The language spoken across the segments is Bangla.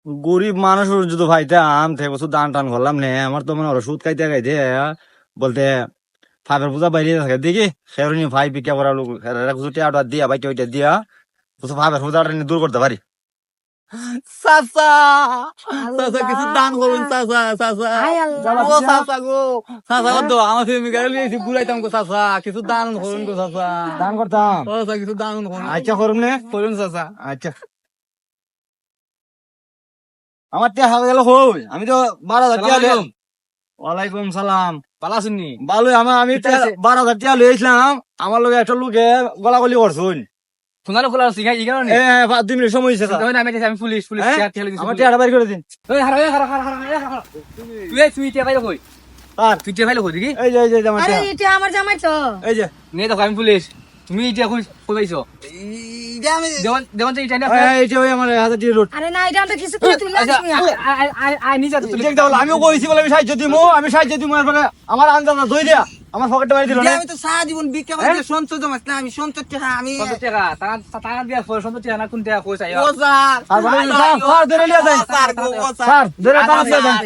গরিব মানুষ যদি ভাইতাম থেকে বছর দান টান করলাম নে আমার তো মনে হয় সুদ খাইতে খাইতে বলতে ফাইভের পূজা বাইরে থাকে দেখি সেরনি ভাই বিক্রি করা লোক টিয়া দিয়া ভাই ওইটা দিয়া বছর ফাইভের পূজাটা দূর করতে পারি। চাচা চাচা কিছু দান করুন চাচা চাচা ও চাচা গো চাচা তো আমার প্রেমিকা লিয়েছি বুড়াইতাম গো চাচা কিছু দান করুন গো চাচা দান করতাম ও চাচা কিছু দান করুন আচ্ছা করুন নে করুন চাচা আচ্ছা আমার টিয়া হাতে গেল হই আমি তো 12,000 টিয়া লইলাম। ওয়ালাইকুম সালাম ভালো আছেন নি? ভালো আমি 12,000 টিয়া লইছিলাম আমার লগে একটা লোকে গলাগলি করছুন সোনার খোলা আছে এই কারণে 2 মিনিট সময় হয়েছে আমি পুলিশ পুলিশ আমার টিয়াটা বাইর করে দিন। তুই টিয়া পাইলো কই? আর তুই টিয়া পাইলো কই দেখি? এই যে আমার আরে টিয়া এটা আমার জামাই তো। এই যে নিয়ে দেখো আমি পুলিশ। তুমি টিয়া কই পাইছো? দেওয়ান দেওয়ান ইটা না এইটা ওই আমার হাতে টিয়া রোড আরে না এটা আমরা কিছু করে তুই আচ্ছা লাগছিস আই নিজে তো তুই আমিও কইছি বলে আমি সাহায্য দিমু এরপরে আমার আন্দাজ দই দিয়া আমার পকেটে মারি দিল না আমি তো সারা জীবন ভিক্ষা করে সঞ্চয় জমাইছি না, আমি সঞ্চয় টাকা আমি কত টাকা টাকা দিয়া ফোর সন্ত টাকা না কোন টাকা কইছ আইও ও স্যার আর বলে স্যার ধরে লিয়া যাই স্যার গো ও স্যার স্যার ধরে টাকা দিয়ে দেন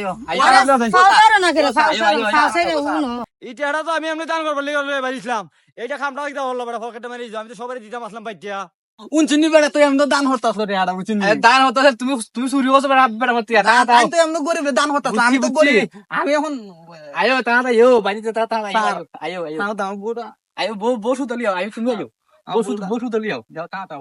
ফাউদারো না করে ফাউসাইরে উনো এইটা তো আমি এমনি দান করবার লিগে বাড়িছিলাম এইটা খামটা দিতে হলো বড় পকেটে মারি আমি তো সবারই দিতাম আসলাম বাইটিয়া উনচিনি বেড়া তুই এমন দান হতাছ রে আড়া উনচিনি দান হতো তুমি তুমি চুরি করছো বেড়া মত টিয়া না আমি তো এমন গরিব দান হতাছ আমি তো গরিব আমি এখন আইও তাড়া আইও বাড়িতে তাড়া আইও আইও তাও দাম পুরো আইও বসু তলিও আইও তুমি আইও বসু তলিও যাও তাড়া